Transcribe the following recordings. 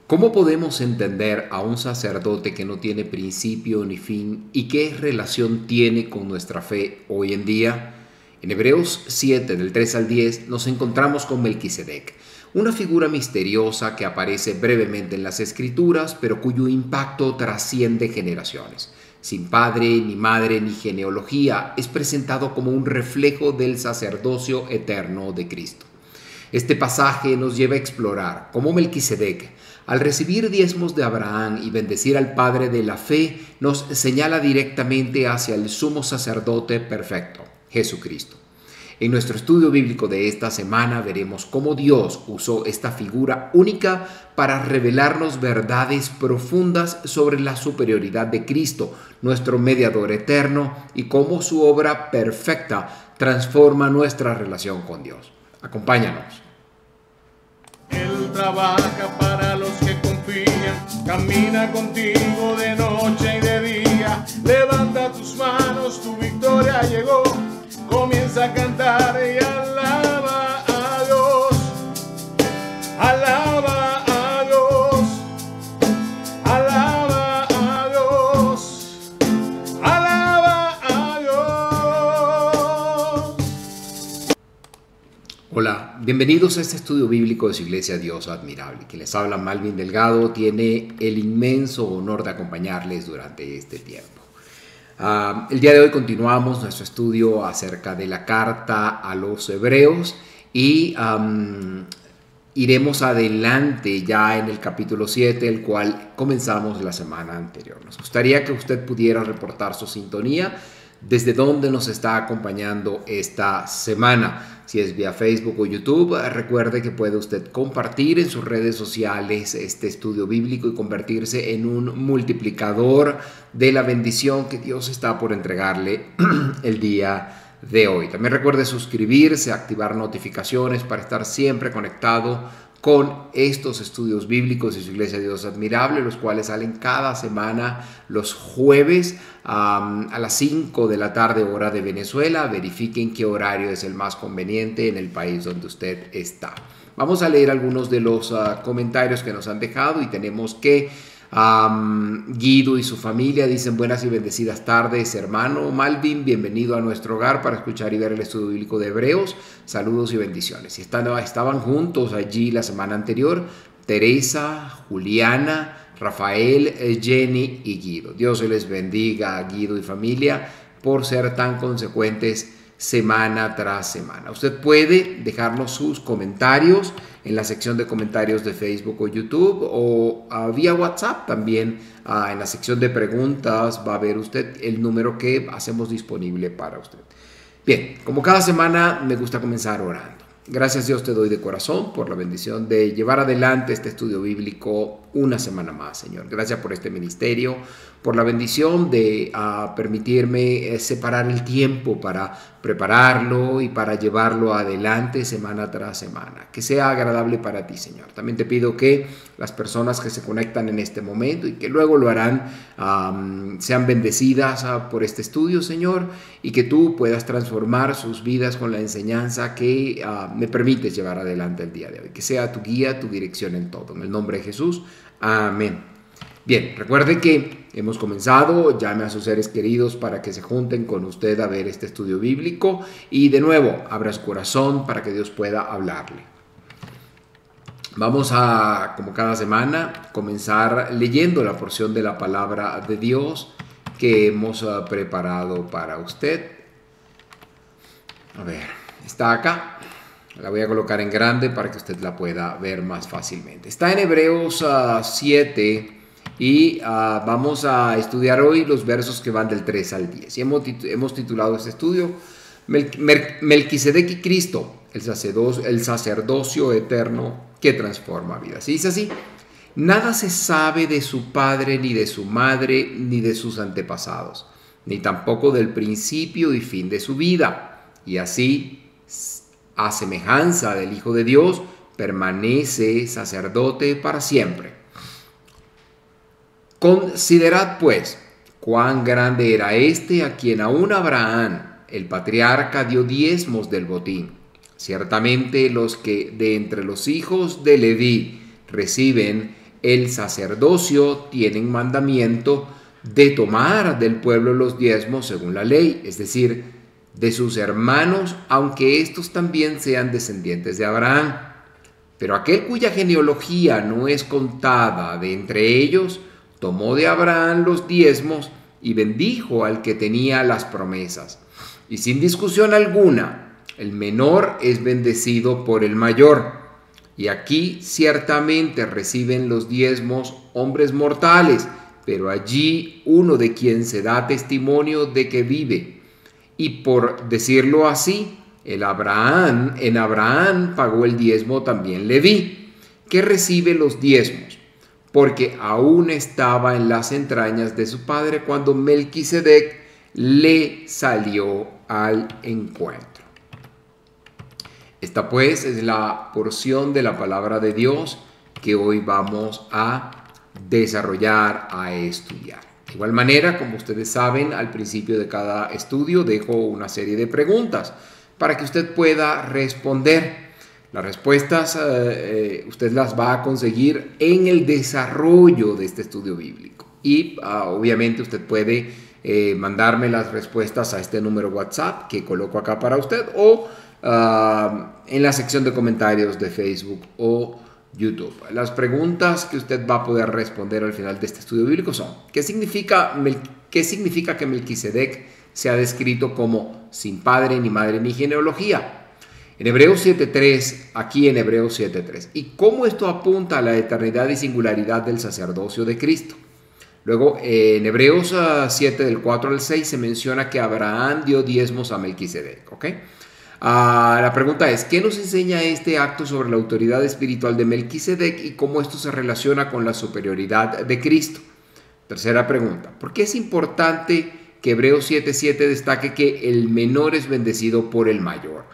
¿Cómo podemos entender a un sacerdote que no tiene principio ni fin y qué relación tiene con nuestra fe hoy en día? En Hebreos 7, del 3 al 10, nos encontramos con Melquisedec, una figura misteriosa que aparece brevemente en las Escrituras, pero cuyo impacto trasciende generaciones. Sin padre, ni madre, ni genealogía, es presentado como un reflejo del sacerdocio eterno de Cristo. Este pasaje nos lleva a explorar cómo Melquisedec, al recibir diezmos de Abraham y bendecir al Padre de la fe, nos señala directamente hacia el sumo sacerdote perfecto, Jesucristo. En nuestro estudio bíblico de esta semana veremos cómo Dios usó esta figura única para revelarnos verdades profundas sobre la superioridad de Cristo, nuestro mediador eterno, y cómo su obra perfecta transforma nuestra relación con Dios. Acompáñanos. Él trabaja para los que confían, camina contigo de noche y de día. Levanta tus manos, tu victoria llegó. Comienza a cantar y alaba a Dios. Alaba a Dios. Alaba a Dios. Alaba a Dios. Hola, bienvenidos a este estudio bíblico de su iglesia Dios Admirable. Quien les habla, Malvin Delgado, tiene el inmenso honor de acompañarles durante este tiempo. El día de hoy continuamos nuestro estudio acerca de la carta a los Hebreos y iremos adelante ya en el capítulo 7, el cual comenzamos la semana anterior. Nos gustaría que usted pudiera reportar su sintonía, desde dónde nos está acompañando esta semana. Si es vía Facebook o YouTube, recuerde que puede usted compartir en sus redes sociales este estudio bíblico y convertirse en un multiplicador de la bendición que Dios está por entregarle el día de hoy. También recuerde suscribirse, activar notificaciones para estar siempre conectado con estos estudios bíblicos de su iglesia Dios Admirable, los cuales salen cada semana los jueves a las 5 de la tarde hora de Venezuela. Verifiquen qué horario es el más conveniente en el país donde usted está. Vamos a leer algunos de los comentarios que nos han dejado y tenemos que Guido y su familia dicen: buenas y bendecidas tardes, hermano Malvin, bienvenido a nuestro hogar para escuchar y ver el estudio bíblico de Hebreos. Saludos y bendiciones. Y estaban juntos allí la semana anterior Teresa, Juliana, Rafael, Jenny y Guido. Dios les bendiga a Guido y familia por ser tan consecuentes semana tras semana. Usted puede dejarnos sus comentarios en la sección de comentarios de Facebook o YouTube o vía WhatsApp también. En la sección de preguntas va a ver usted el número que hacemos disponible para usted. Bien, como cada semana me gusta comenzar orando. Gracias Dios te doy de corazón por la bendición de llevar adelante este estudio bíblico una semana más, Señor. Gracias por este ministerio, por la bendición de permitirme separar el tiempo para prepararlo y para llevarlo adelante semana tras semana. Que sea agradable para ti, Señor. También te pido que las personas que se conectan en este momento y que luego lo harán sean bendecidas por este estudio, Señor, y que tú puedas transformar sus vidas con la enseñanza que me permites llevar adelante el día de hoy. Que sea tu guía, tu dirección en todo. En el nombre de Jesús. Amén. Bien, recuerde que hemos comenzado, llame a sus seres queridos para que se junten con usted a ver este estudio bíblico y de nuevo, abra su corazón para que Dios pueda hablarle. Vamos a, como cada semana, comenzar leyendo la porción de la palabra de Dios que hemos preparado para usted. A ver, está acá. La voy a colocar en grande para que usted la pueda ver más fácilmente. Está en Hebreos 7 y vamos a estudiar hoy los versos que van del 3 al 10. Y hemos titulado este estudio Melquisedec y Cristo, el sacerdocio eterno que transforma vidas. Y dice así: nada se sabe de su padre, ni de su madre, ni de sus antepasados, ni tampoco del principio y fin de su vida. Y así, a semejanza del Hijo de Dios, permanece sacerdote para siempre. Considerad pues cuán grande era este a quien aún Abraham, el patriarca, dio diezmos del botín. Ciertamente los que de entre los hijos de Leví reciben el sacerdocio tienen mandamiento de tomar del pueblo los diezmos según la ley, es decir, de sus hermanos, aunque estos también sean descendientes de Abraham. Pero aquel cuya genealogía no es contada de entre ellos, tomó de Abraham los diezmos y bendijo al que tenía las promesas. Y sin discusión alguna, el menor es bendecido por el mayor. Y aquí ciertamente reciben los diezmos hombres mortales, pero allí uno de quien se da testimonio de que vive. Y por decirlo así, en Abraham pagó el diezmo también Leví, que recibe los diezmos, porque aún estaba en las entrañas de su padre cuando Melquisedec le salió al encuentro. Esta pues es la porción de la palabra de Dios que hoy vamos a desarrollar, a estudiar. De igual manera, como ustedes saben, al principio de cada estudio dejo una serie de preguntas para que usted pueda responder. Las respuestas usted las va a conseguir en el desarrollo de este estudio bíblico. Y obviamente usted puede mandarme las respuestas a este número WhatsApp que coloco acá para usted o en la sección de comentarios de Facebook o YouTube. Las preguntas que usted va a poder responder al final de este estudio bíblico son: ¿qué significa que Melquisedec se ha descrito como sin padre, ni madre, ni genealogía? En Hebreos 7.3, aquí en Hebreos 7.3. ¿Y cómo esto apunta a la eternidad y singularidad del sacerdocio de Cristo? Luego, en Hebreos 7, del 4 al 6, se menciona que Abraham dio diezmos a Melquisedec, ¿ok? La pregunta es, ¿qué nos enseña este acto sobre la autoridad espiritual de Melquisedec y cómo esto se relaciona con la superioridad de Cristo? Tercera pregunta, ¿por qué es importante que Hebreos 7.7 destaque que el menor es bendecido por el mayor?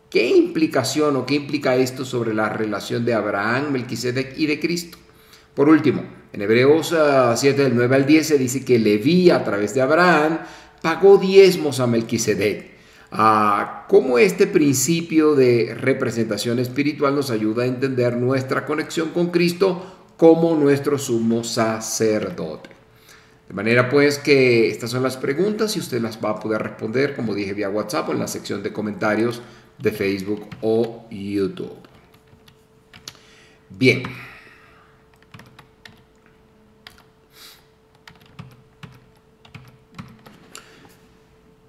¿Qué implicación o qué implica esto sobre la relación de Abraham, Melquisedec y de Cristo? Por último, en Hebreos 7, del 9 al 10 se dice que Leví, a través de Abraham, pagó diezmos a Melquisedec. ¿Cómo este principio de representación espiritual nos ayuda a entender nuestra conexión con Cristo como nuestro sumo sacerdote? De manera pues que estas son las preguntas y usted las va a poder responder, como dije, vía WhatsApp o en la sección de comentarios de Facebook o YouTube. Bien.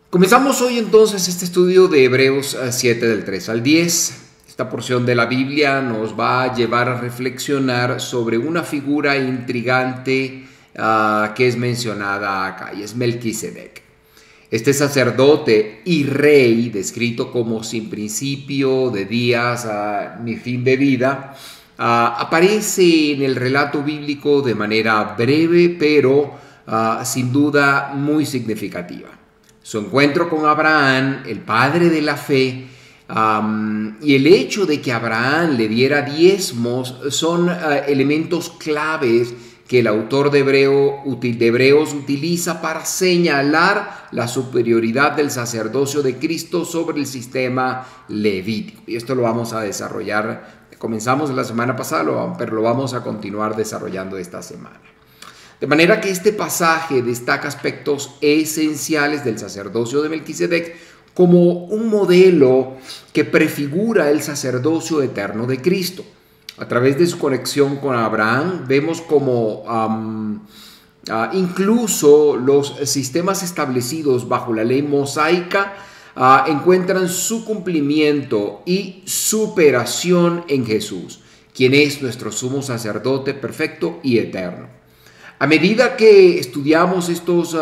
Comenzamos hoy entonces este estudio de Hebreos 7 del 3 al 10. Esta porción de la Biblia nos va a llevar a reflexionar sobre una figura intrigante que es mencionada acá, y es Melquisedec. Este sacerdote y rey, descrito como sin principio de días ni fin de vida, aparece en el relato bíblico de manera breve, pero sin duda muy significativa. Su encuentro con Abraham, el padre de la fe, y el hecho de que Abraham le diera diezmos son elementos claves que el autor de Hebreos utiliza para señalar la superioridad del sacerdocio de Cristo sobre el sistema levítico. Y esto lo vamos a desarrollar, comenzamos la semana pasada, pero lo vamos a continuar desarrollando esta semana. De manera que este pasaje destaca aspectos esenciales del sacerdocio de Melquisedec como un modelo que prefigura el sacerdocio eterno de Cristo. A través de su conexión con Abraham vemos como incluso los sistemas establecidos bajo la ley mosaica encuentran su cumplimiento y superación en Jesús, quien es nuestro sumo sacerdote perfecto y eterno. A medida que estudiemos estos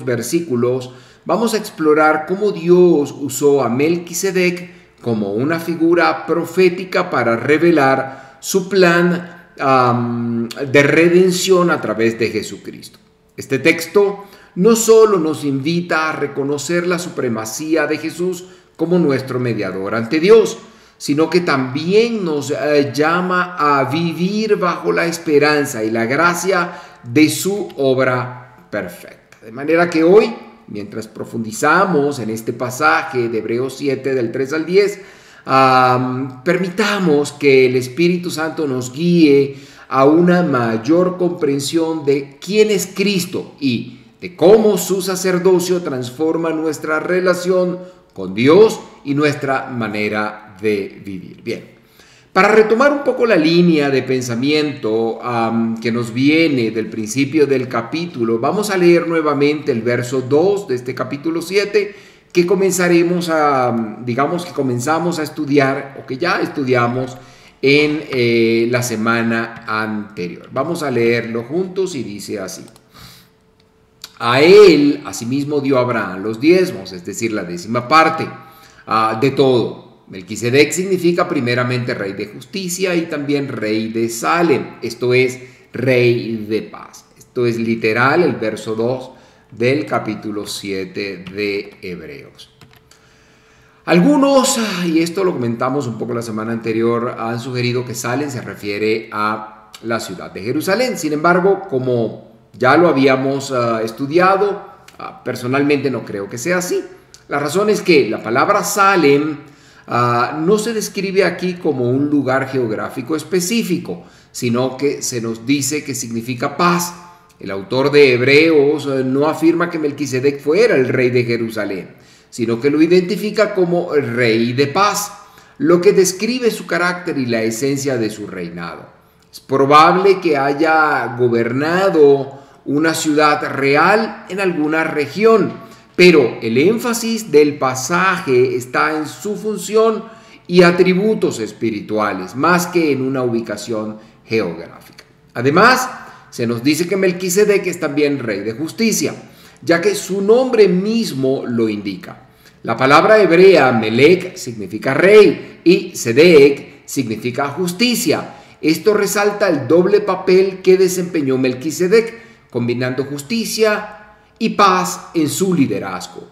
versículos, vamos a explorar cómo Dios usó a Melquisedec como una figura profética para revelar su plan de redención a través de Jesucristo. Este texto no solo nos invita a reconocer la supremacía de Jesús como nuestro mediador ante Dios, sino que también nos llama a vivir bajo la esperanza y la gracia de su obra perfecta. De manera que hoy, mientras profundizamos en este pasaje de Hebreos 7 del 3 al 10, permitamos que el Espíritu Santo nos guíe a una mayor comprensión de quién es Cristo y de cómo su sacerdocio transforma nuestra relación con Dios y nuestra manera de vivir. Bien, para retomar un poco la línea de pensamiento que nos viene del principio del capítulo, vamos a leer nuevamente el verso 2 de este capítulo 7 que comenzamos a estudiar o que ya estudiamos en la semana anterior. Vamos a leerlo juntos y dice así. A él, asimismo, dio Abraham los diezmos, es decir, la 10ª parte de todo. Melquisedec significa primeramente rey de justicia y también rey de Salem, esto es, rey de paz. Esto es literal el verso 2 del capítulo 7 de Hebreos. Algunos, y esto lo comentamos un poco la semana anterior, han sugerido que Salem se refiere a la ciudad de Jerusalén. Sin embargo, como ya lo habíamos estudiado, personalmente no creo que sea así. La razón es que la palabra Salem no se describe aquí como un lugar geográfico específico, sino que se nos dice que significa paz. El autor de Hebreos no afirma que Melquisedec fuera el rey de Jerusalén, sino que lo identifica como el rey de paz, lo que describe su carácter y la esencia de su reinado. Es probable que haya gobernado una ciudad real en alguna región, pero el énfasis del pasaje está en su función y atributos espirituales, más que en una ubicación geográfica. Además, se nos dice que Melquisedec es también rey de justicia, ya que su nombre mismo lo indica. La palabra hebrea Melec significa rey y Sedec significa justicia. Esto resalta el doble papel que desempeñó Melquisedec, combinando justicia y paz en su liderazgo.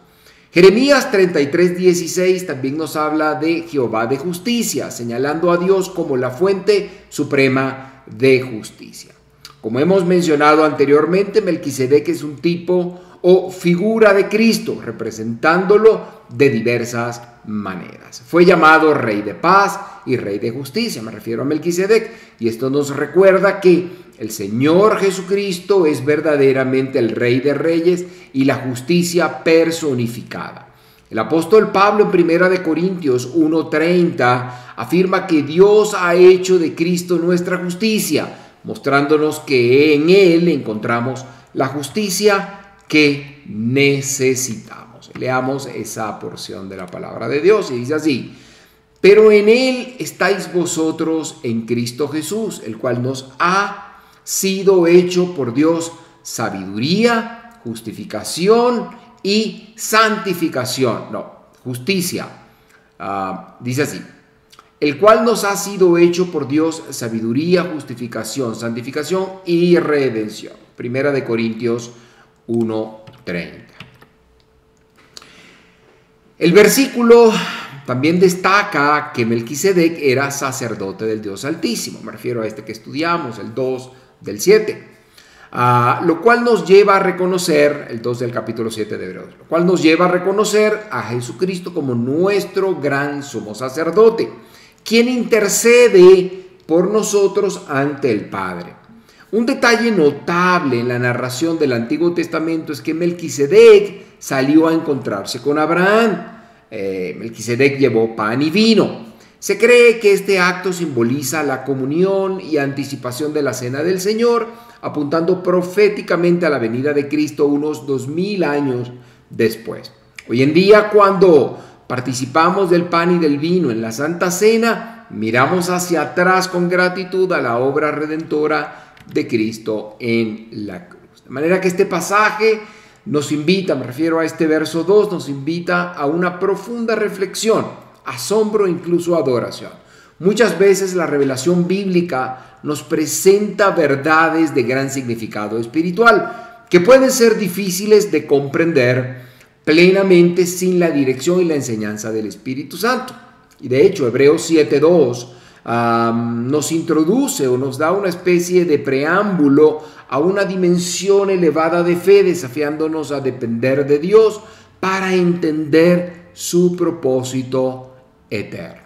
Jeremías 33:16 también nos habla de Jehová de justicia, señalando a Dios como la fuente suprema de justicia. Como hemos mencionado anteriormente, Melquisedec es un tipo o figura de Cristo, representándolo de diversas maneras. Fue llamado rey de paz y rey de justicia, me refiero a Melquisedec, y esto nos recuerda que el Señor Jesucristo es verdaderamente el Rey de Reyes y la justicia personificada. El apóstol Pablo en 1 Corintios 1:30 afirma que Dios ha hecho de Cristo nuestra justicia, mostrándonos que en Él encontramos la justicia que necesitamos. Leamos esa porción de la palabra de Dios y dice así: pero en Él estáis vosotros en Cristo Jesús, el cual nos ha sido hecho por Dios sabiduría, justificación y santificación. No, justicia. Dice así: el cual nos ha sido hecho por Dios sabiduría, justificación, santificación y redención. 1 Corintios 1:30. El versículo también destaca que Melquisedec era sacerdote del Dios Altísimo. Me refiero a este que estudiamos, el 2 del 7. Lo cual nos lleva a reconocer, el 2 del capítulo 7 de Hebreos, lo cual nos lleva a reconocer a Jesucristo como nuestro gran sumo sacerdote, quien intercede por nosotros ante el Padre. Un detalle notable en la narración del Antiguo Testamento es que Melquisedec salió a encontrarse con Abraham. Melquisedec llevó pan y vino. Se cree que este acto simboliza la comunión y anticipación de la cena del Señor, apuntando proféticamente a la venida de Cristo unos 2000 años después. Hoy en día, cuando participamos del pan y del vino en la Santa Cena, miramos hacia atrás con gratitud a la obra redentora de Cristo en la cruz. De manera que este pasaje nos invita, me refiero a este verso 2, nos invita a una profunda reflexión, asombro e incluso adoración. Muchas veces la revelación bíblica nos presenta verdades de gran significado espiritual que pueden ser difíciles de comprender plenamente sin la dirección y la enseñanza del Espíritu Santo. Y de hecho, Hebreos 7:2 nos introduce o nos da una especie de preámbulo a una dimensión elevada de fe, desafiándonos a depender de Dios para entender su propósito eterno.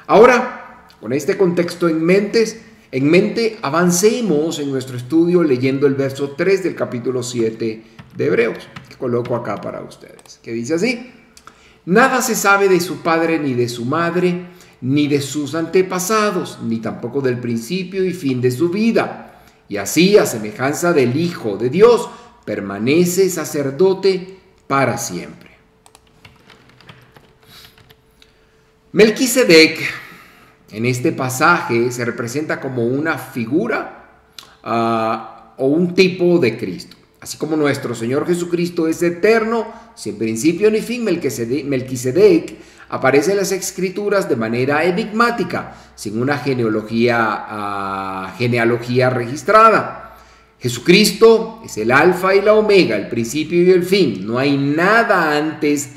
Ahora, con este contexto en mente, avancemos en nuestro estudio leyendo el verso 3 del capítulo 7 de Hebreos, que coloco acá para ustedes, que dice así: nada se sabe de su padre ni de su madre, ni de sus antepasados, ni tampoco del principio y fin de su vida. Y así, a semejanza del Hijo de Dios, permanece sacerdote para siempre. Melquisedec, en este pasaje, se representa como una figura o un tipo de Cristo. Así como nuestro Señor Jesucristo es eterno, sin principio ni fin, Melquisedec aparece en las Escrituras de manera enigmática, sin una genealogía registrada. Jesucristo es el alfa y la omega, el principio y el fin. No hay nada antes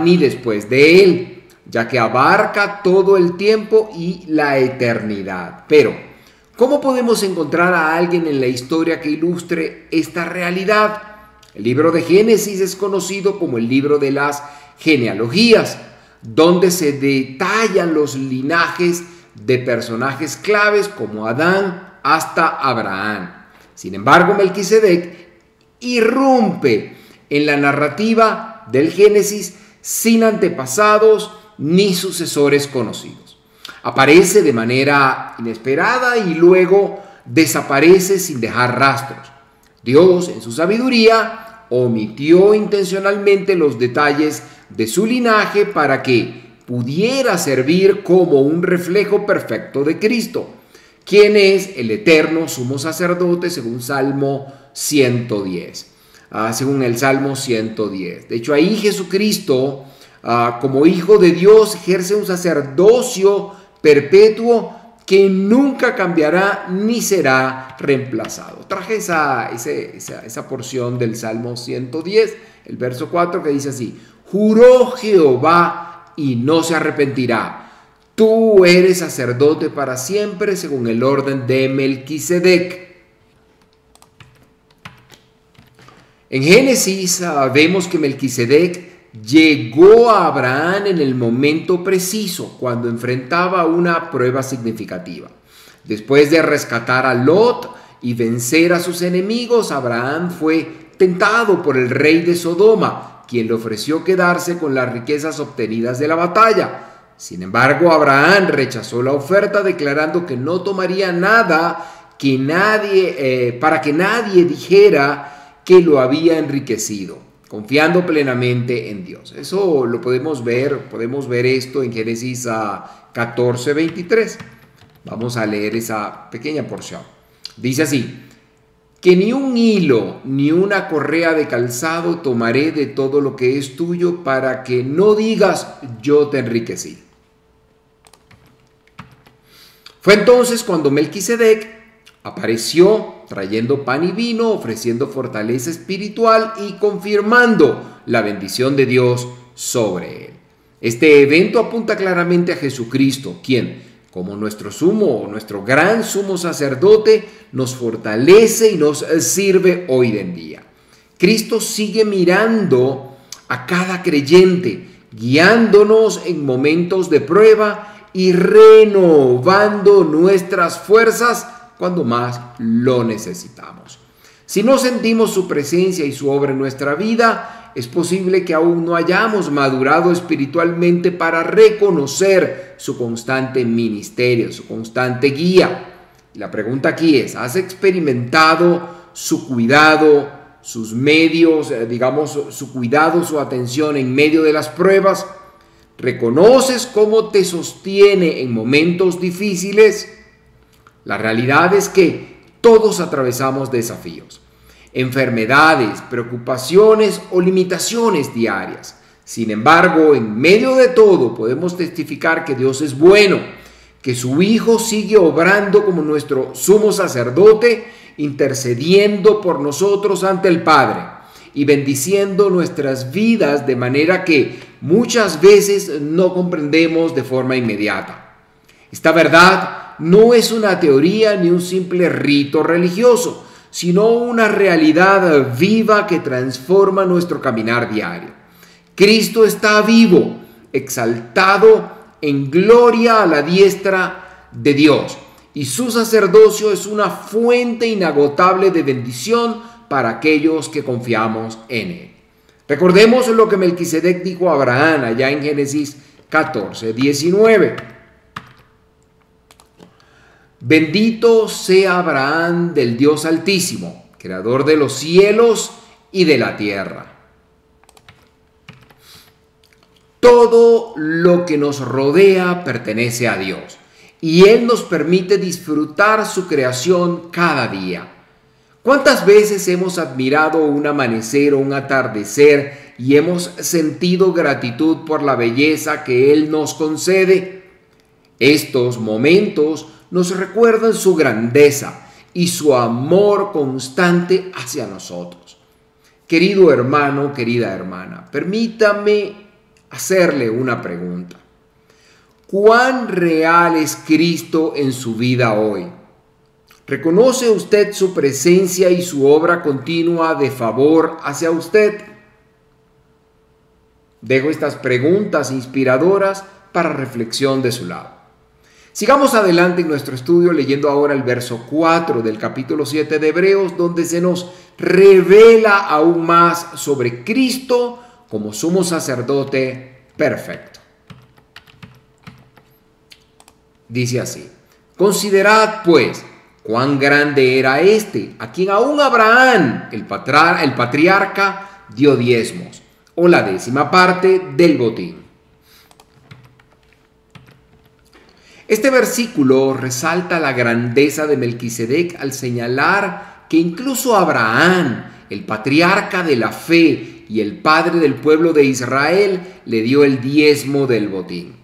ni después de él, ya que abarca todo el tiempo y la eternidad. Pero, ¿cómo podemos encontrar a alguien en la historia que ilustre esta realidad? El libro de Génesis es conocido como el libro de las genealogías, donde se detallan los linajes de personajes claves como Adán hasta Abraham. Sin embargo, Melquisedec irrumpe en la narrativa del Génesis sin antepasados ni sucesores conocidos. Aparece de manera inesperada y luego desaparece sin dejar rastros. Dios, en su sabiduría, omitió intencionalmente los detalles de su linaje para que pudiera servir como un reflejo perfecto de Cristo, quien es el eterno sumo sacerdote según Salmo 110. Según el Salmo 110. De hecho, ahí Jesucristo, como Hijo de Dios, ejerce un sacerdocio perpetuo que nunca cambiará ni será reemplazado. Traje esa porción del Salmo 110, el verso 4, que dice así: juró Jehová y no se arrepentirá. Tú eres sacerdote para siempre según el orden de Melquisedec. En Génesis vemos que Melquisedec llegó a Abraham en el momento preciso, cuando enfrentaba una prueba significativa. Después de rescatar a Lot y vencer a sus enemigos, Abraham fue tentado por el rey de Sodoma, quien le ofreció quedarse con las riquezas obtenidas de la batalla. Sin embargo, Abraham rechazó la oferta, declarando que no tomaría nada para que nadie dijera que lo había enriquecido, confiando plenamente en Dios. Eso lo podemos ver esto en Génesis 14:23. Vamos a leer esa pequeña porción. Dice así: que ni un hilo ni una correa de calzado tomaré de todo lo que es tuyo, para que no digas yo te enriquecí. Fue entonces cuando Melquisedec apareció trayendo pan y vino, ofreciendo fortaleza espiritual y confirmando la bendición de Dios sobre él. Este evento apunta claramente a Jesucristo, quien, como nuestro gran sumo sacerdote, nos fortalece y nos sirve hoy en día. Cristo sigue mirando a cada creyente, guiándonos en momentos de prueba y renovando nuestras fuerzas cuando más lo necesitamos. Si no sentimos su presencia y su obra en nuestra vida, es posible que aún no hayamos madurado espiritualmente para reconocer su constante ministerio, su constante guía. Y la pregunta aquí es: ¿has experimentado su cuidado, sus medios, su cuidado, su atención en medio de las pruebas? ¿Reconoces cómo te sostiene en momentos difíciles? La realidad es que todos atravesamos desafíos, enfermedades, preocupaciones o limitaciones diarias. Sin embargo, en medio de todo podemos testificar que Dios es bueno, que su Hijo sigue obrando como nuestro sumo sacerdote, intercediendo por nosotros ante el Padre y bendiciendo nuestras vidas de manera que muchas veces no comprendemos de forma inmediata. Esta verdad no es una teoría ni un simple rito religioso, sino una realidad viva que transforma nuestro caminar diario. Cristo está vivo, exaltado en gloria a la diestra de Dios, y su sacerdocio es una fuente inagotable de bendición para aquellos que confiamos en él. Recordemos lo que Melquisedec dijo a Abraham allá en Génesis 14:19. Bendito sea Abraham del Dios Altísimo, creador de los cielos y de la tierra. Todo lo que nos rodea pertenece a Dios y Él nos permite disfrutar su creación cada día. ¿Cuántas veces hemos admirado un amanecer o un atardecer y hemos sentido gratitud por la belleza que Él nos concede? Estos momentos nos recuerdan su grandeza y su amor constante hacia nosotros. Querido hermano, querida hermana, permítame hacerle una pregunta. ¿Cuán real es Cristo en su vida hoy? ¿Reconoce usted su presencia y su obra continua de favor hacia usted? Dejo estas preguntas inspiradoras para reflexión de su lado. Sigamos adelante en nuestro estudio leyendo ahora el verso 4 del capítulo 7 de Hebreos, donde se nos revela aún más sobre Cristo como sumo sacerdote perfecto. Dice así: considerad pues cuán grande era este, a quien aún Abraham, el patriarca, dio diezmos, o la 10ª parte del botín. Este versículo resalta la grandeza de Melquisedec al señalar que incluso Abraham, el patriarca de la fe y el padre del pueblo de Israel, le dio el diezmo del botín.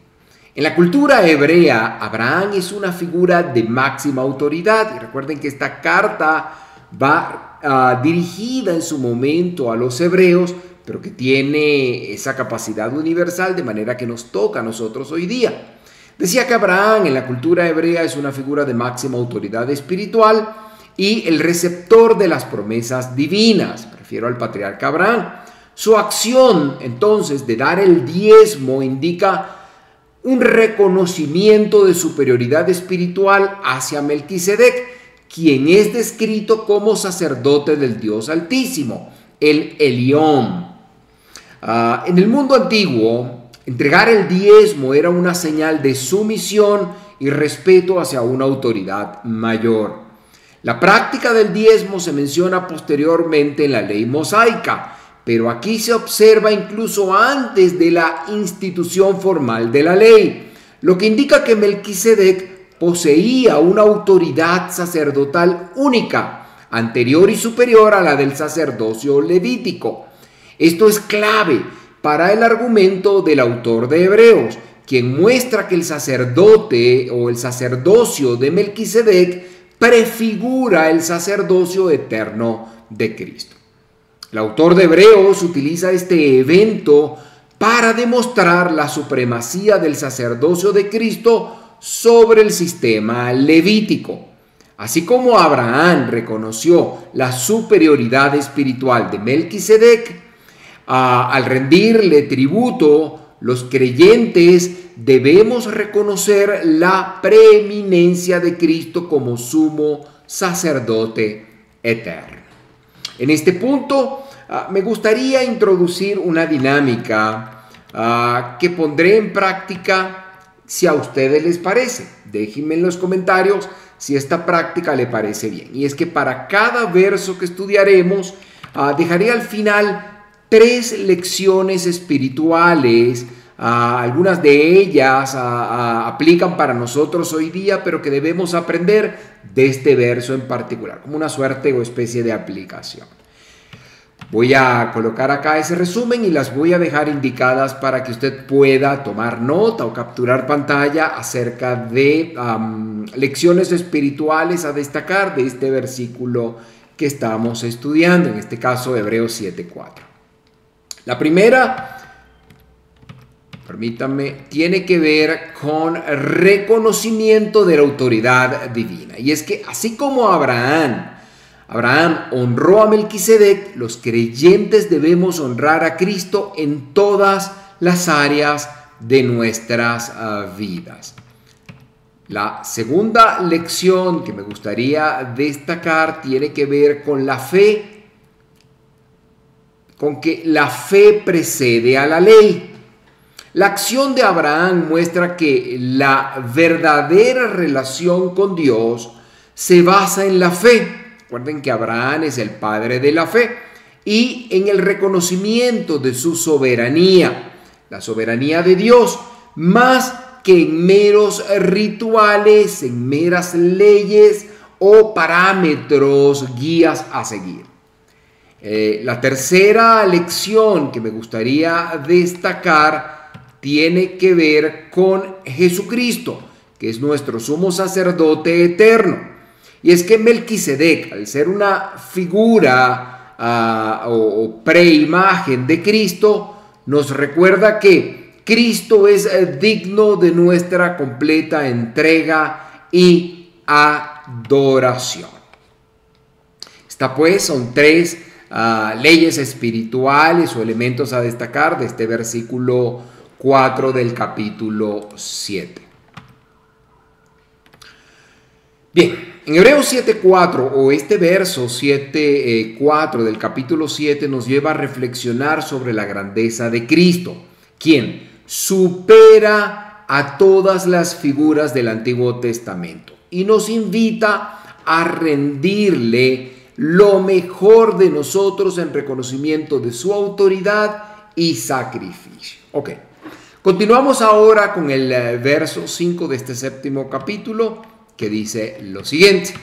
En la cultura hebrea, Abraham es una figura de máxima autoridad. Y recuerden que esta carta va dirigida en su momento a los hebreos, pero que tiene esa capacidad universal de manera que nos toca a nosotros hoy día. Decía que Abraham en la cultura hebrea es una figura de máxima autoridad espiritual y el receptor de las promesas divinas. Me refiero al patriarca Abraham. Su acción, entonces, de dar el diezmo indica un reconocimiento de superioridad espiritual hacia Melquisedec, quien es descrito como sacerdote del Dios Altísimo, el Elión. En el mundo antiguo, entregar el diezmo era una señal de sumisión y respeto hacia una autoridad mayor. La práctica del diezmo se menciona posteriormente en la ley mosaica, pero aquí se observa incluso antes de la institución formal de la ley, lo que indica que Melquisedec poseía una autoridad sacerdotal única, anterior y superior a la del sacerdocio levítico. Esto es clave para el argumento del autor de Hebreos, quien muestra que el sacerdote o el sacerdocio de Melquisedec prefigura el sacerdocio eterno de Cristo. El autor de Hebreos utiliza este evento para demostrar la supremacía del sacerdocio de Cristo sobre el sistema levítico. Así como Abraham reconoció la superioridad espiritual de Melquisedec, al rendirle tributo, los creyentes debemos reconocer la preeminencia de Cristo como sumo sacerdote eterno. En este punto me gustaría introducir una dinámica que pondré en práctica si a ustedes les parece. Déjenme en los comentarios si esta práctica le parece bien. Y es que para cada verso que estudiaremos, dejaré al final 3 lecciones espirituales. Algunas de ellas aplican para nosotros hoy día, pero que debemos aprender de este verso en particular, como una suerte o especie de aplicación. Voy a colocar acá ese resumen y las voy a dejar indicadas para que usted pueda tomar nota o capturar pantalla acerca de lecciones espirituales a destacar de este versículo que estamos estudiando, en este caso Hebreos 7:4. La primera, permítanme, tiene que ver con reconocimiento de la autoridad divina. Y es que así como Abraham honró a Melquisedec, los creyentes debemos honrar a Cristo en todas las áreas de nuestras vidas. La segunda lección que me gustaría destacar tiene que ver con la fe, con que la fe precede a la ley. La acción de Abraham muestra que la verdadera relación con Dios se basa en la fe. Recuerden que Abraham es el padre de la fe y en el reconocimiento de su soberanía, la soberanía de Dios, más que en meros rituales, en meras leyes o parámetros, guías a seguir. La tercera lección que me gustaría destacar tiene que ver con Jesucristo, que es nuestro sumo sacerdote eterno. Y es que Melquisedec, al ser una figura o preimagen de Cristo, nos recuerda que Cristo es digno de nuestra completa entrega y adoración. Esta pues son tres leyes espirituales o elementos a destacar de este versículo 4 del capítulo 7. Bien, en Hebreos 7:4 o este verso 7:4 del capítulo 7 nos lleva a reflexionar sobre la grandeza de Cristo, quien supera a todas las figuras del Antiguo Testamento y nos invita a rendirle lo mejor de nosotros en reconocimiento de su autoridad y sacrificio. Ok, continuamos ahora con el verso 5 de este séptimo capítulo, que dice lo siguiente: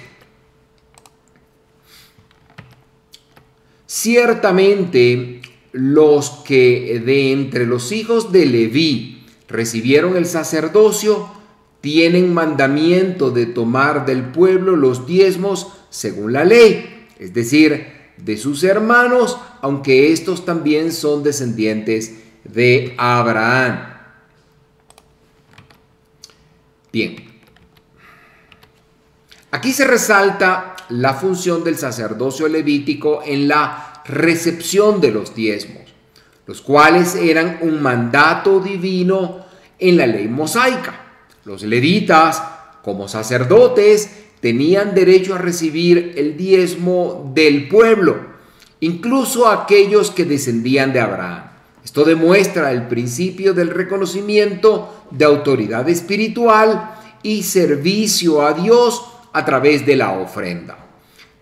ciertamente los que de entre los hijos de Leví recibieron el sacerdocio tienen mandamiento de tomar del pueblo los diezmos según la ley, es decir, de sus hermanos, aunque estos también son descendientes de Abraham. Bien, aquí se resalta la función del sacerdocio levítico en la recepción de los diezmos, los cuales eran un mandato divino en la ley mosaica. Los levitas, como sacerdotes, tenían derecho a recibir el diezmo del pueblo, incluso aquellos que descendían de Abraham. Esto demuestra el principio del reconocimiento de autoridad espiritual y servicio a Dios a través de la ofrenda.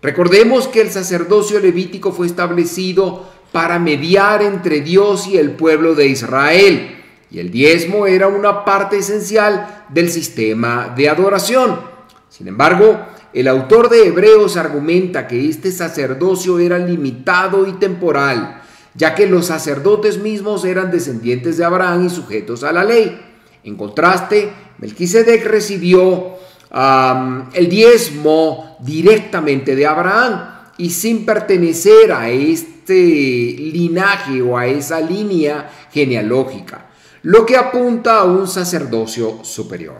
Recordemos que el sacerdocio levítico fue establecido para mediar entre Dios y el pueblo de Israel, y el diezmo era una parte esencial del sistema de adoración. Sin embargo, el autor de Hebreos argumenta que este sacerdocio era limitado y temporal, ya que los sacerdotes mismos eran descendientes de Abraham y sujetos a la ley. En contraste, Melquisedec recibió el diezmo directamente de Abraham y sin pertenecer a este linaje o a esa línea genealógica, lo que apunta a un sacerdocio superior.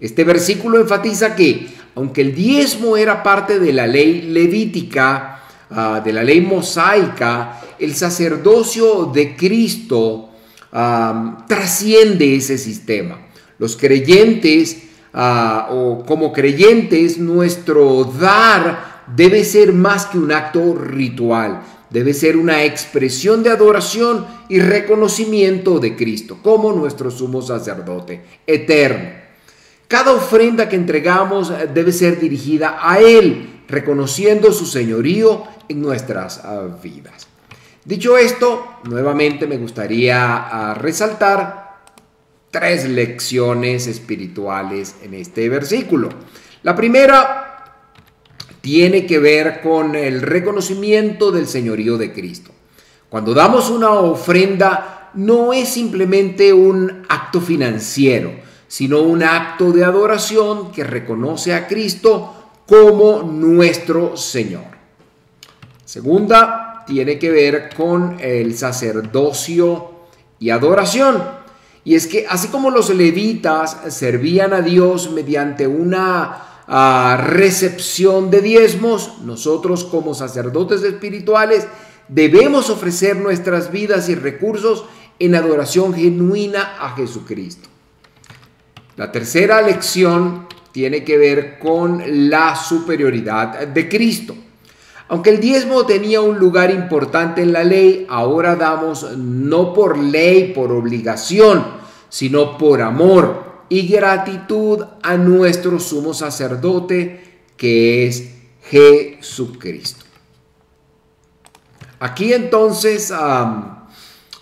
Este versículo enfatiza que, aunque el diezmo era parte de la ley levítica, de la ley mosaica, el sacerdocio de Cristo trasciende ese sistema. Los creyentes o como creyentes, nuestro dar debe ser más que un acto ritual, debe ser una expresión de adoración y reconocimiento de Cristo como nuestro sumo sacerdote eterno. Cada ofrenda que entregamos debe ser dirigida a Él, reconociendo su señorío en nuestras vidas. Dicho esto, nuevamente me gustaría resaltar tres lecciones espirituales en este versículo. La primera tiene que ver con el reconocimiento del señorío de Cristo. Cuando damos una ofrenda, no es simplemente un acto financiero, sino un acto de adoración que reconoce a Cristo como nuestro Señor. Segunda, tiene que ver con el sacerdocio y adoración. Y es que así como los levitas servían a Dios mediante una recepción de diezmos, nosotros como sacerdotes espirituales debemos ofrecer nuestras vidas y recursos en adoración genuina a Jesucristo. La tercera lección tiene que ver con la superioridad de Cristo. Aunque el diezmo tenía un lugar importante en la ley, ahora damos no por ley, por obligación, sino por amor y gratitud a nuestro sumo sacerdote, que es Jesucristo. Aquí entonces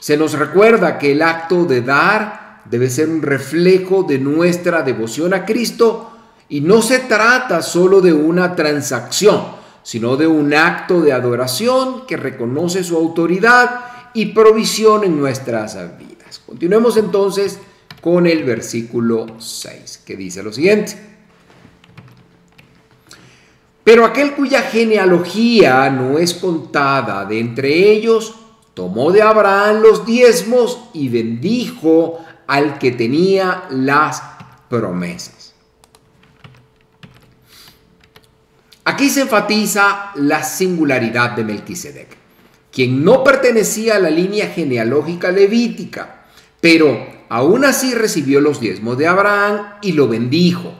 se nos recuerda que el acto de dar debe ser un reflejo de nuestra devoción a Cristo, y no se trata solo de una transacción, sino de un acto de adoración que reconoce su autoridad y provisión en nuestras vidas. Continuemos entonces con el versículo 6, que dice lo siguiente: pero aquel cuya genealogía no es contada de entre ellos, tomó de Abraham los diezmos y bendijo al que tenía las promesas. Aquí se enfatiza la singularidad de Melquisedec, quien no pertenecía a la línea genealógica levítica, pero aún así recibió los diezmos de Abraham y lo bendijo.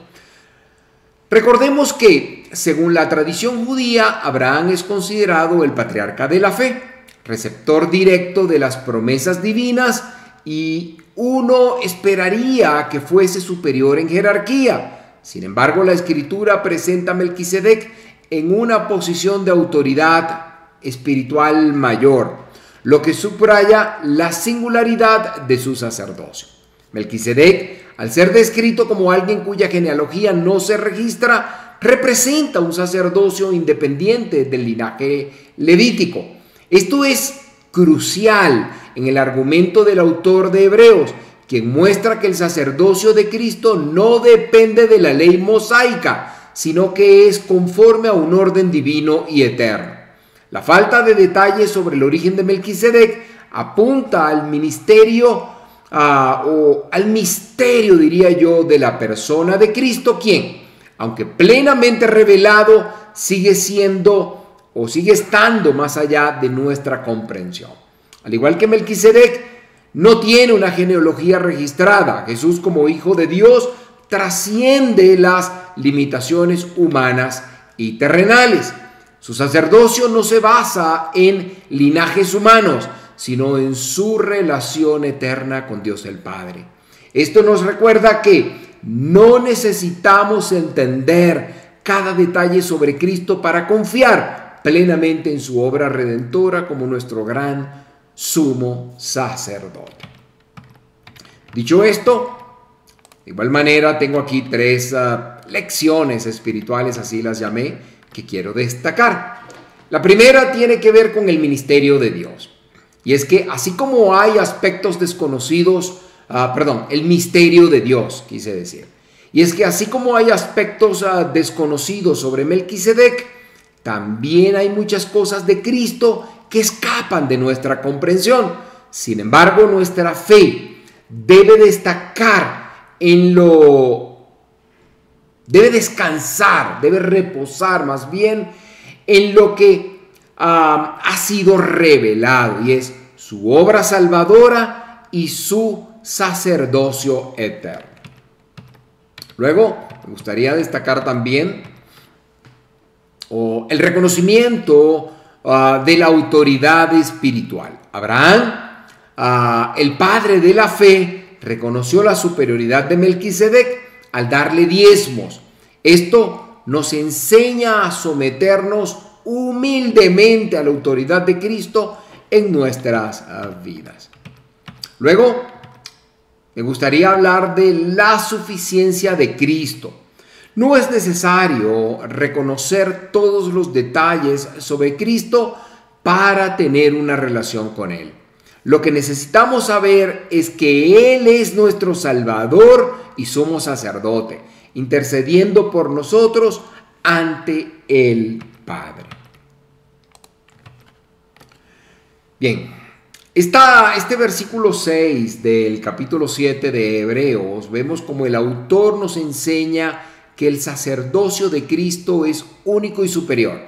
Recordemos que, según la tradición judía, Abraham es considerado el patriarca de la fe, receptor directo de las promesas divinas, y uno esperaría que fuese superior en jerarquía. Sin embargo, la Escritura presenta a Melquisedec en una posición de autoridad espiritual mayor, lo que subraya la singularidad de su sacerdocio. Melquisedec, al ser descrito como alguien cuya genealogía no se registra, representa un sacerdocio independiente del linaje levítico. Esto es crucial en el argumento del autor de Hebreos, quien muestra que el sacerdocio de Cristo no depende de la ley mosaica, sino que es conforme a un orden divino y eterno. La falta de detalles sobre el origen de Melquisedec apunta al ministerio, o al misterio, diría yo, de la persona de Cristo, quien, aunque plenamente revelado, sigue siendo o sigue estando más allá de nuestra comprensión. Al igual que Melquisedec, no tiene una genealogía registrada. Jesús, como Hijo de Dios, trasciende las limitaciones humanas y terrenales. Su sacerdocio no se basa en linajes humanos, sino en su relación eterna con Dios el Padre. Esto nos recuerda que no necesitamos entender cada detalle sobre Cristo para confiar plenamente en su obra redentora como nuestro gran sumo sacerdote. Dicho esto, de igual manera tengo aquí tres lecciones espirituales, así las llamé, que quiero destacar. La primera tiene que ver con el ministerio de Dios. Y es que así como hay aspectos desconocidos, el misterio de Dios, quise decir. Y es que así como hay aspectos desconocidos sobre Melquisedec, también hay muchas cosas de Cristo que escapan de nuestra comprensión. Sin embargo, nuestra fe debe descansar, debe reposar más bien en lo que ha sido revelado, y es su obra salvadora y su sacerdocio eterno. Luego, me gustaría destacar también el reconocimiento de la autoridad espiritual. Abraham, el padre de la fe, reconoció la superioridad de Melquisedec al darle diezmos. Esto nos enseña a someternos humildemente a la autoridad de Cristo en nuestras vidas. Luego, me gustaría hablar de la suficiencia de Cristo. No es necesario reconocer todos los detalles sobre Cristo para tener una relación con Él. Lo que necesitamos saber es que Él es nuestro Salvador y sumo sacerdote, intercediendo por nosotros ante el Padre. Bien, este versículo 6 del capítulo 7 de Hebreos, vemos como el autor nos enseña que el sacerdocio de Cristo es único y superior,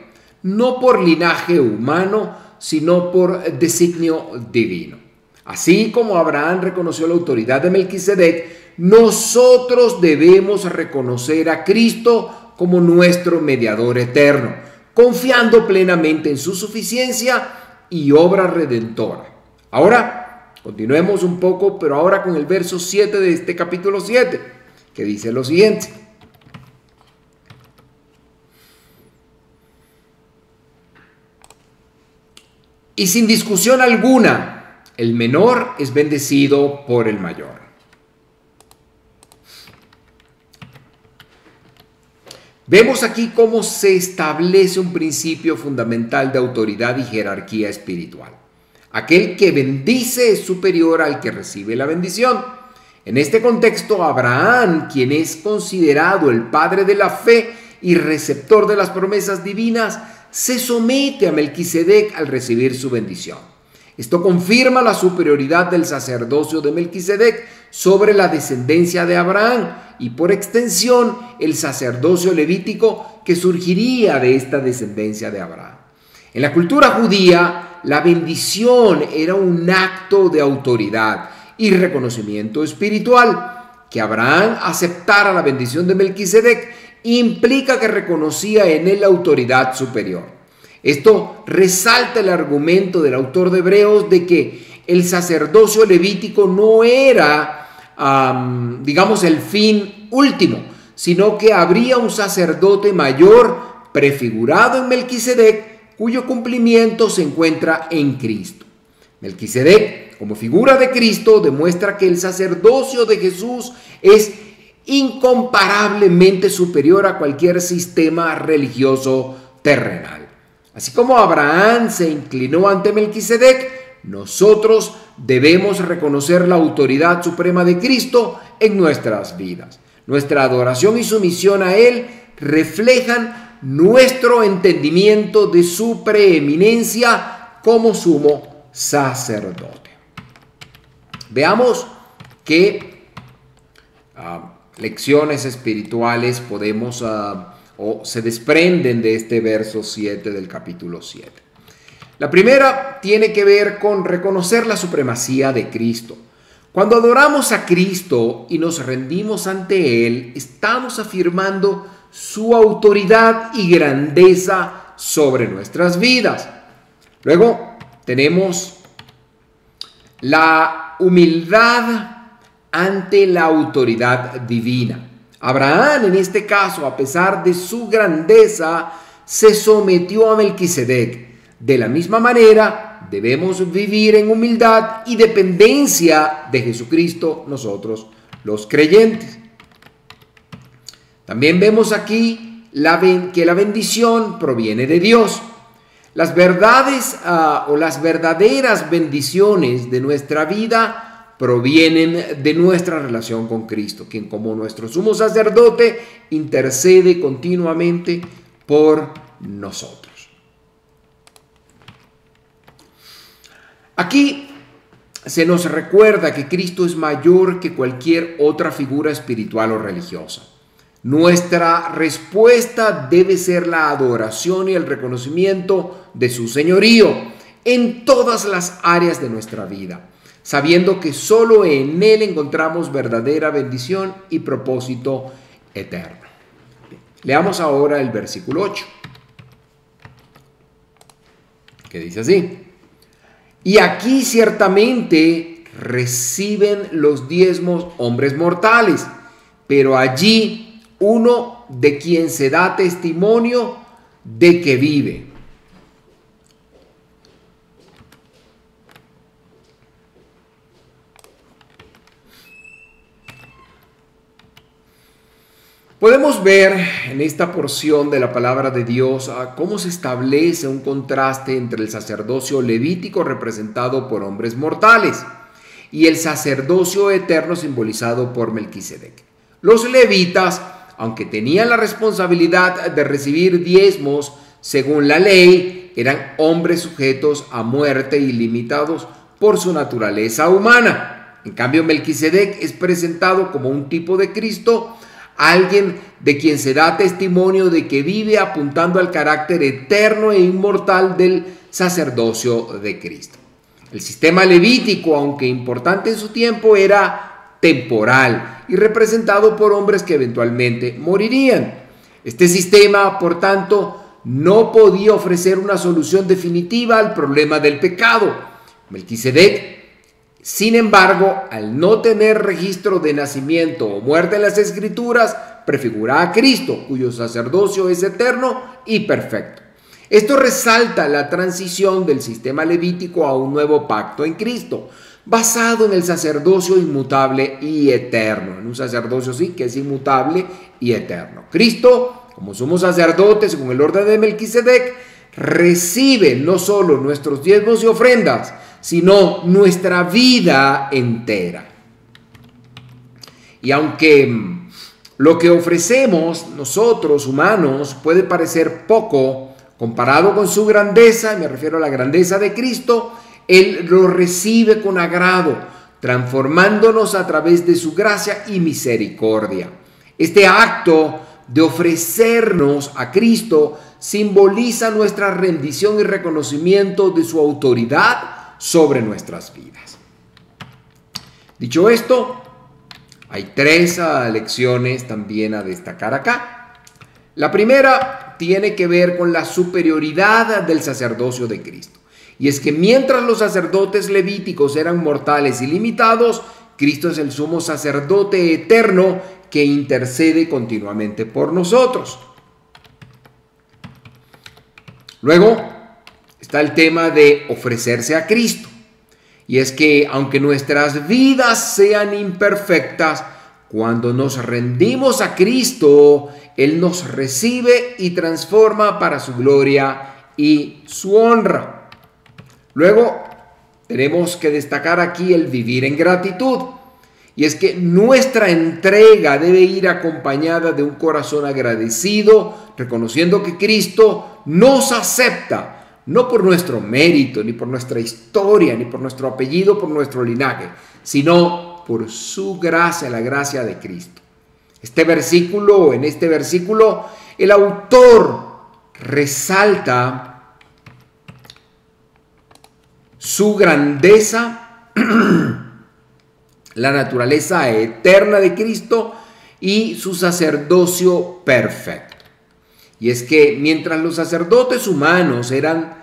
no por linaje humano, sino por designio divino. Así como Abraham reconoció la autoridad de Melquisedec, nosotros debemos reconocer a Cristo como nuestro mediador eterno, confiando plenamente en su suficiencia y obra redentora. Ahora, continuemos un poco, pero ahora con el verso 7 de este capítulo 7, que dice lo siguiente. Y sin discusión alguna, el menor es bendecido por el mayor. Vemos aquí cómo se establece un principio fundamental de autoridad y jerarquía espiritual. Aquel que bendice es superior al que recibe la bendición. En este contexto, Abraham, quien es considerado el padre de la fe y receptor de las promesas divinas, se somete a Melquisedec al recibir su bendición. Esto confirma la superioridad del sacerdocio de Melquisedec sobre la descendencia de Abraham y por extensión el sacerdocio levítico que surgiría de esta descendencia de Abraham. En la cultura judía, la bendición era un acto de autoridad y reconocimiento espiritual. Que Abraham aceptara la bendición de Melquisedec implica que reconocía en él la autoridad superior. Esto resalta el argumento del autor de Hebreos de que el sacerdocio levítico no era, digamos, el fin último, sino que habría un sacerdote mayor prefigurado en Melquisedec, cuyo cumplimiento se encuentra en Cristo. Melquisedec, como figura de Cristo, demuestra que el sacerdocio de Jesús es incomparablemente superior a cualquier sistema religioso terrenal. Así como Abraham se inclinó ante Melquisedec, nosotros debemos reconocer la autoridad suprema de Cristo en nuestras vidas. Nuestra adoración y sumisión a Él reflejan nuestro entendimiento de su preeminencia como sumo sacerdote. Veamos qué lecciones espirituales podemos o se desprenden de este verso 7 del capítulo 7. La primera tiene que ver con reconocer la supremacía de Cristo. Cuando adoramos a Cristo y nos rendimos ante Él, estamos afirmando su autoridad y grandeza sobre nuestras vidas. Luego tenemos la humildad ante la autoridad divina. Abraham, en este caso, a pesar de su grandeza, se sometió a Melquisedec. De la misma manera, debemos vivir en humildad y dependencia de Jesucristo nosotros, los creyentes. También vemos aquí que la bendición proviene de Dios. Las verdades o las verdaderas bendiciones de nuestra vida provienen de nuestra relación con Cristo, quien como nuestro sumo sacerdote intercede continuamente por nosotros. Aquí se nos recuerda que Cristo es mayor que cualquier otra figura espiritual o religiosa. Nuestra respuesta debe ser la adoración y el reconocimiento de su señorío en todas las áreas de nuestra vida, sabiendo que solo en Él encontramos verdadera bendición y propósito eterno. Leamos ahora el versículo 8, que dice así: y aquí ciertamente reciben los diezmos hombres mortales, pero allí uno de quien se da testimonio de que vive. Podemos ver en esta porción de la palabra de Dios cómo se establece un contraste entre el sacerdocio levítico representado por hombres mortales y el sacerdocio eterno simbolizado por Melquisedec. Los levitas, aunque tenían la responsabilidad de recibir diezmos según la ley, eran hombres sujetos a muerte y limitados por su naturaleza humana. En cambio, Melquisedec es presentado como un tipo de Cristo, alguien de quien se da testimonio de que vive, apuntando al carácter eterno e inmortal del sacerdocio de Cristo. El sistema levítico, aunque importante en su tiempo, era temporal y representado por hombres que eventualmente morirían. Este sistema, por tanto, no podía ofrecer una solución definitiva al problema del pecado. Melquisedec, sin embargo, al no tener registro de nacimiento o muerte en las Escrituras, prefigura a Cristo, cuyo sacerdocio es eterno y perfecto. Esto resalta la transición del sistema levítico a un nuevo pacto en Cristo, basado en el sacerdocio inmutable y eterno, en un sacerdocio sí que es inmutable y eterno. Cristo, como sumo sacerdote según el orden de Melquisedec, recibe no solo nuestros diezmos y ofrendas, sino nuestra vida entera. Y aunque lo que ofrecemos nosotros humanos puede parecer poco comparado con su grandeza, me refiero a la grandeza de Cristo, Él lo recibe con agrado, transformándonos a través de su gracia y misericordia. Este acto de ofrecernos a Cristo simboliza nuestra rendición y reconocimiento de su autoridad sobre nuestras vidas. Dicho esto, hay 3 lecciones también a destacar acá. La primera tiene que ver con la superioridad del sacerdocio de Cristo. Y es que mientras los sacerdotes levíticos eran mortales y limitados, Cristo es el sumo sacerdote eterno que intercede continuamente por nosotros. Luego está el tema de ofrecerse a Cristo. Y es que aunque nuestras vidas sean imperfectas, cuando nos rendimos a Cristo, Él nos recibe y transforma para su gloria y su honra. Luego tenemos que destacar aquí el vivir en gratitud. Y es que nuestra entrega debe ir acompañada de un corazón agradecido, reconociendo que Cristo nos acepta, no por nuestro mérito, ni por nuestra historia, ni por nuestro apellido, por nuestro linaje, sino por su gracia, la gracia de Cristo. En este versículo, el autor resalta su grandeza, la naturaleza eterna de Cristo y su sacerdocio perfecto. Y es que mientras los sacerdotes humanos eran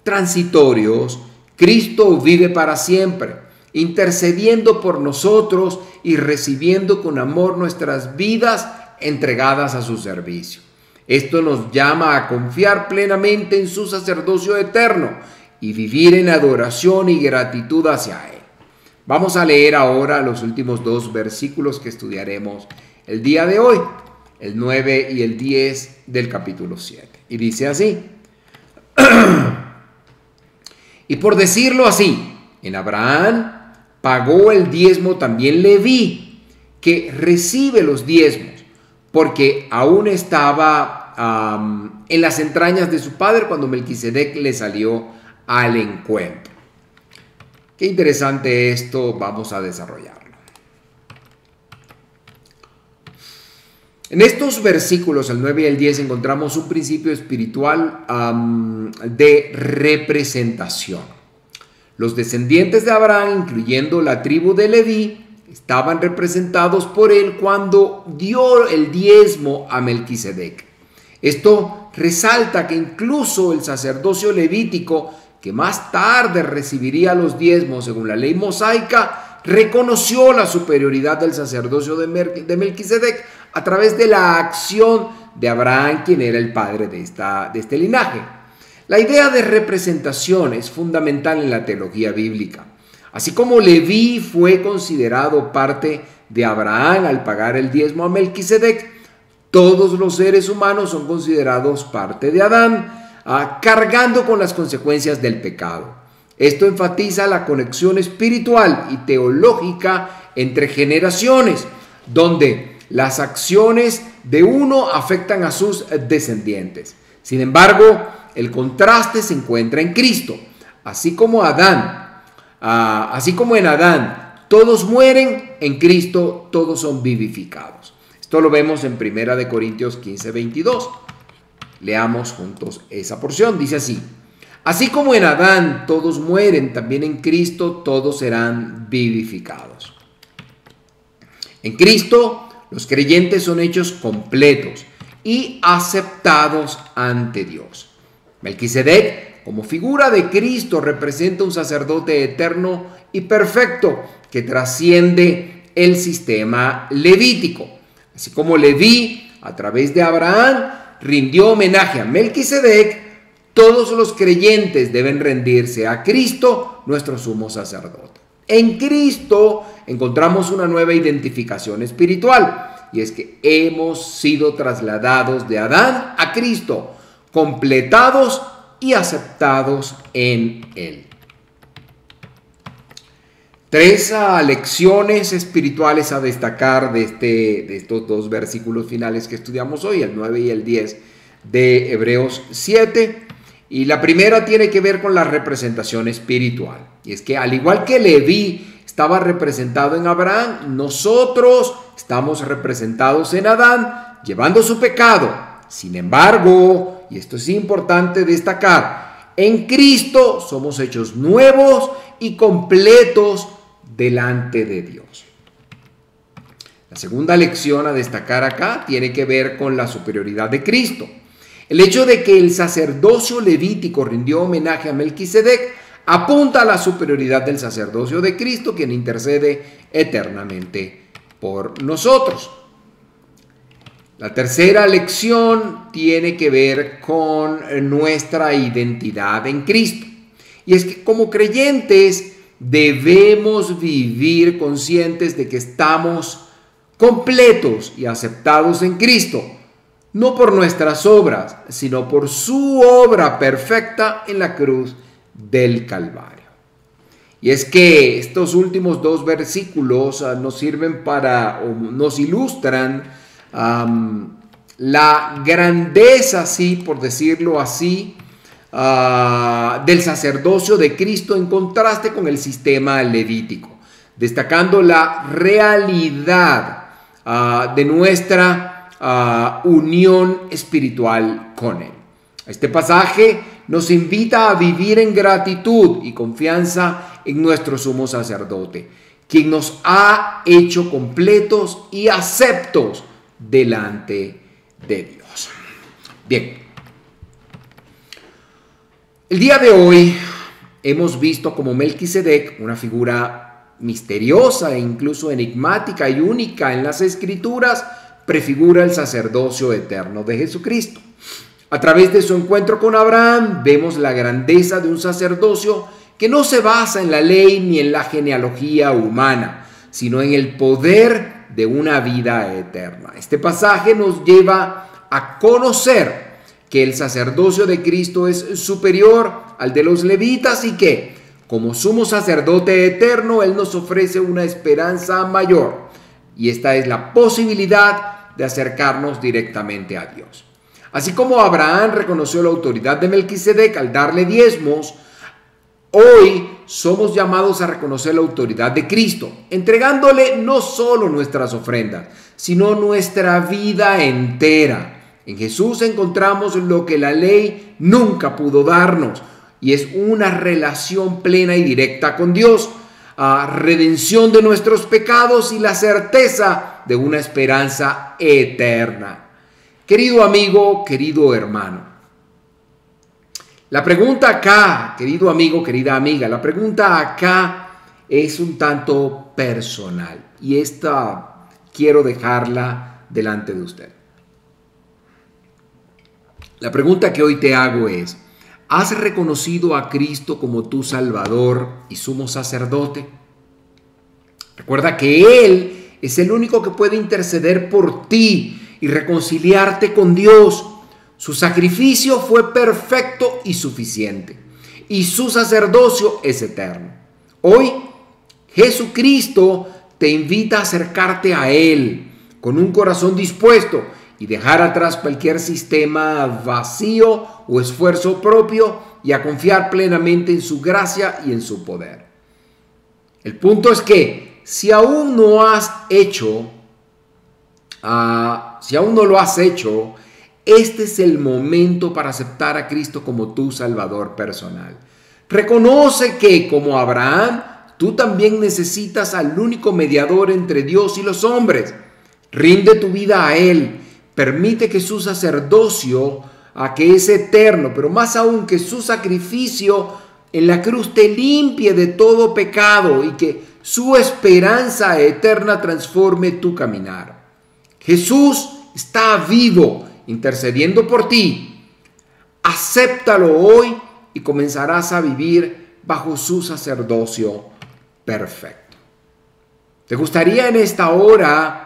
transitorios, Cristo vive para siempre, intercediendo por nosotros y recibiendo con amor nuestras vidas entregadas a su servicio. Esto nos llama a confiar plenamente en su sacerdocio eterno y vivir en adoración y gratitud hacia Él. Vamos a leer ahora los últimos 2 versículos que estudiaremos el día de hoy, el 9 y el 10 del capítulo 7. Y dice así: y por decirlo así, en Abraham pagó el diezmo también Leví, que recibe los diezmos, porque aún estaba en las entrañas de su padre cuando Melquisedec le salió al encuentro. Qué interesante esto, vamos a desarrollarlo. En estos versículos, el 9 y el 10, encontramos un principio espiritual de representación. Los descendientes de Abraham, incluyendo la tribu de Leví, estaban representados por él cuando dio el diezmo a Melquisedec. Esto resalta que incluso el sacerdocio levítico, que más tarde recibiría los diezmos según la ley mosaica, reconoció la superioridad del sacerdocio de Melquisedec a través de la acción de Abraham, quien era el padre de este linaje. La idea de representación es fundamental en la teología bíblica. Así como Leví fue considerado parte de Abraham al pagar el diezmo a Melquisedec, todos los seres humanos son considerados parte de Adán, cargando con las consecuencias del pecado. Esto enfatiza la conexión espiritual y teológica entre generaciones, donde las acciones de uno afectan a sus descendientes. Sin embargo, el contraste se encuentra en Cristo. Así como en Adán todos mueren, en Cristo todos son vivificados. Esto lo vemos en 1 Corintios 15:22. Leamos juntos esa porción. Dice así: Así como en Adán todos mueren, también en Cristo todos serán vivificados. En Cristo los creyentes son hechos completos y aceptados ante Dios. Melquisedec, como figura de Cristo, representa un sacerdote eterno y perfecto que trasciende el sistema levítico. Así como Leví, a través de Abraham, rindió homenaje a Melquisedec, todos los creyentes deben rendirse a Cristo, nuestro sumo sacerdote. En Cristo encontramos una nueva identificación espiritual, y es que hemos sido trasladados de Adán a Cristo, completados y aceptados en Él. 3 lecciones espirituales a destacar de estos 2 versículos finales que estudiamos hoy, el 9 y el 10 de Hebreos 7. Y la primera tiene que ver con la representación espiritual. Y es que al igual que Leví estaba representado en Abraham, nosotros estamos representados en Adán, llevando su pecado. Sin embargo, y esto es importante destacar, en Cristo somos hechos nuevos y completos delante de Dios. La segunda lección a destacar acá tiene que ver con la superioridad de Cristo. El hecho de que el sacerdocio levítico rindió homenaje a Melquisedec apunta a la superioridad del sacerdocio de Cristo, quien intercede eternamente por nosotros. La tercera lección tiene que ver con nuestra identidad en Cristo. Y es que como creyentes debemos vivir conscientes de que estamos completos y aceptados en Cristo. No por nuestras obras, sino por su obra perfecta en la cruz del Calvario. Y es que estos últimos 2 versículos nos sirven nos ilustran la grandeza, sí, por decirlo así, del sacerdocio de Cristo en contraste con el sistema levítico, destacando la realidad de nuestra unión espiritual con Él. Este pasaje nos invita a vivir en gratitud y confianza en nuestro sumo sacerdote, quien nos ha hecho completos y aceptos delante de Dios. Bien, el día de hoy hemos visto como Melquisedec, una figura misteriosa e incluso enigmática y única en las Escrituras, prefigura el sacerdocio eterno de Jesucristo. A través de su encuentro con Abraham vemos la grandeza de un sacerdocio que no se basa en la ley ni en la genealogía humana, sino en el poder de una vida eterna. Este pasaje nos lleva a conocer que el sacerdocio de Cristo es superior al de los levitas y que, como sumo sacerdote eterno, Él nos ofrece una esperanza mayor. Y esta es la posibilidad de acercarnos directamente a Dios. Así como Abraham reconoció la autoridad de Melquisedec al darle diezmos, hoy somos llamados a reconocer la autoridad de Cristo, entregándole no solo nuestras ofrendas, sino nuestra vida entera. En Jesús encontramos lo que la ley nunca pudo darnos, y es una relación plena y directa con Dios, redención de nuestros pecados y la certeza de una esperanza eterna. Querido amigo, querido hermano, la pregunta acá, querido amigo, querida amiga, la pregunta acá es un tanto personal y esta quiero dejarla delante de usted. La pregunta que hoy te hago es: ¿has reconocido a Cristo como tu Salvador y sumo sacerdote? Recuerda que Él es el único que puede interceder por ti y reconciliarte con Dios. Su sacrificio fue perfecto y suficiente, y su sacerdocio es eterno. Hoy, Jesucristo te invita a acercarte a Él con un corazón dispuesto y dejar atrás cualquier sistema vacío o esfuerzo propio y a confiar plenamente en su gracia y en su poder. El punto es que si aún no lo has hecho, Este es el momento para aceptar a Cristo como tu Salvador personal. Reconoce que, como Abraham, tú también necesitas al único mediador entre Dios y los hombres. Rinde tu vida a Él. Permite que su sacerdocio, que es eterno, pero más aún que su sacrificio en la cruz te limpie de todo pecado y que su esperanza eterna transforme tu caminar. Jesús está vivo, intercediendo por ti. Acéptalo hoy y comenzarás a vivir bajo su sacerdocio perfecto. ¿Te gustaría en esta hora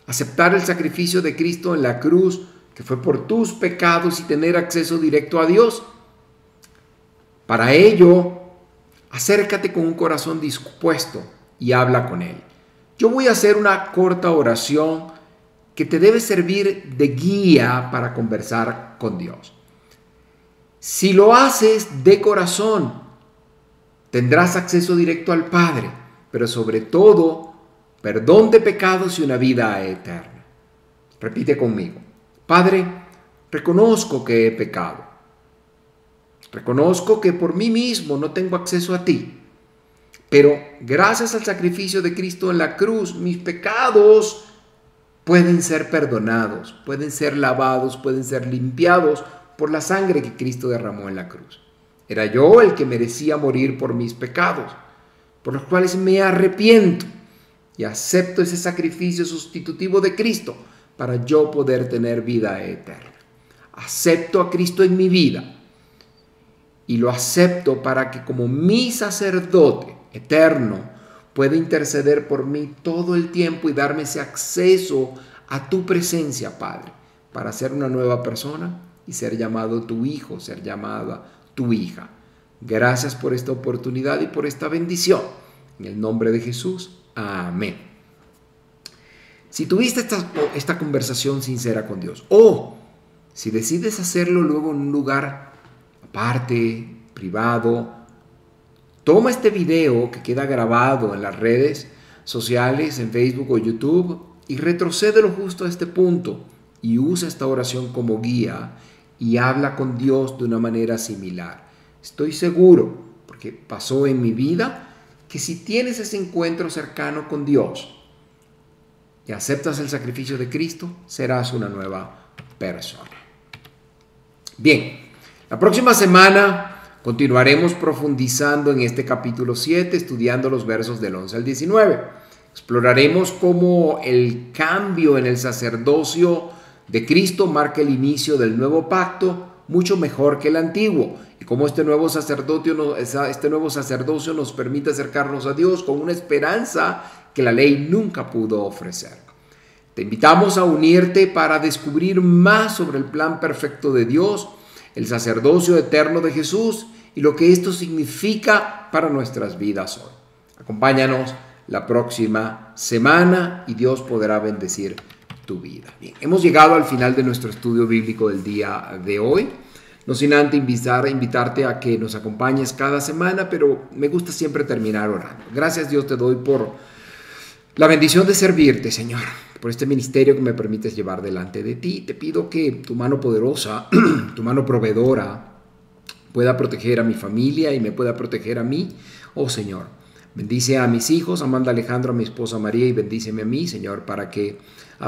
aceptar el sacrificio de Cristo en la cruz, que fue por tus pecados, y tener acceso directo a Dios? Para ello, acércate con un corazón dispuesto y habla con Él. Yo voy a hacer una corta oración que te debe servir de guía para conversar con Dios. Si lo haces de corazón, tendrás acceso directo al Padre, pero sobre todo, perdón de pecados y una vida eterna. Repite conmigo. Padre, reconozco que he pecado. Reconozco que por mí mismo no tengo acceso a ti. Pero gracias al sacrificio de Cristo en la cruz, mis pecados pueden ser perdonados, pueden ser lavados, pueden ser limpiados por la sangre que Cristo derramó en la cruz. Era yo el que merecía morir por mis pecados, por los cuales me arrepiento y acepto ese sacrificio sustitutivo de Cristo para yo poder tener vida eterna. Acepto a Cristo en mi vida y lo acepto para que, como mi sacerdote eterno, pueda interceder por mí todo el tiempo y darme ese acceso a tu presencia, Padre, para ser una nueva persona y ser llamado tu hijo, ser llamada tu hija. Gracias por esta oportunidad y por esta bendición. En el nombre de Jesús, amén. Si tuviste esta conversación sincera con Dios, o si decides hacerlo luego en un lugar aparte, privado, toma este video que queda grabado en las redes sociales, en Facebook o YouTube, y retrocédelo justo a este punto y usa esta oración como guía y habla con Dios de una manera similar. Estoy seguro, porque pasó en mi vida, que si tienes ese encuentro cercano con Dios y aceptas el sacrificio de Cristo, serás una nueva persona. Bien, la próxima semana continuaremos profundizando en este capítulo 7, estudiando los versos del 11 al 19. Exploraremos cómo el cambio en el sacerdocio de Cristo marca el inicio del nuevo pacto, mucho mejor que el antiguo, y cómo este nuevo sacerdocio nos permite acercarnos a Dios con una esperanza que la ley nunca pudo ofrecer. Te invitamos a unirte para descubrir más sobre el plan perfecto de Dios, el sacerdocio eterno de Jesús y lo que esto significa para nuestras vidas hoy. Acompáñanos la próxima semana y Dios podrá bendecir tu vida. Bien, hemos llegado al final de nuestro estudio bíblico del día de hoy. No sin antes invitarte a que nos acompañes cada semana, pero me gusta siempre terminar orando. Gracias, Dios, te doy por la bendición de servirte, Señor, por este ministerio que me permites llevar delante de ti. Te pido que tu mano poderosa, tu mano proveedora, pueda proteger a mi familia y me pueda proteger a mí, oh Señor. Bendice a mis hijos, Amanda, Alejandro, a mi esposa María, y bendíceme a mí, Señor, para que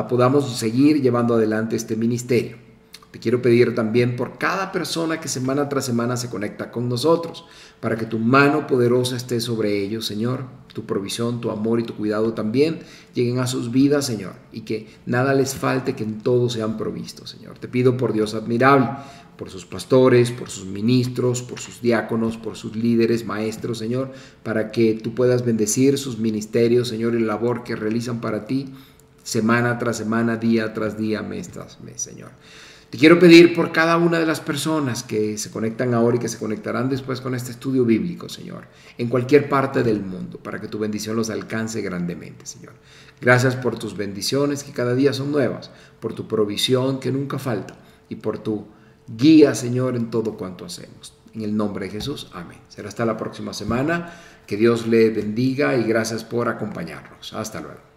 podamos seguir llevando adelante este ministerio. Te quiero pedir también por cada persona que semana tras semana se conecta con nosotros, para que tu mano poderosa esté sobre ellos, Señor. Tu provisión, tu amor y tu cuidado también lleguen a sus vidas, Señor, y que nada les falte, que en todo sean provistos, Señor. Te pido por Dios admirable, por sus pastores, por sus ministros, por sus diáconos, por sus líderes, maestros, Señor, para que tú puedas bendecir sus ministerios, Señor, y la labor que realizan para ti semana tras semana, día tras día, mes tras mes, Señor. Te quiero pedir por cada una de las personas que se conectan ahora y que se conectarán después con este estudio bíblico, Señor, en cualquier parte del mundo, para que tu bendición los alcance grandemente, Señor. Gracias por tus bendiciones que cada día son nuevas, por tu provisión que nunca falta y por tu guía, Señor, en todo cuanto hacemos. En el nombre de Jesús, amén. Será hasta la próxima semana. Que Dios le bendiga y gracias por acompañarnos. Hasta luego.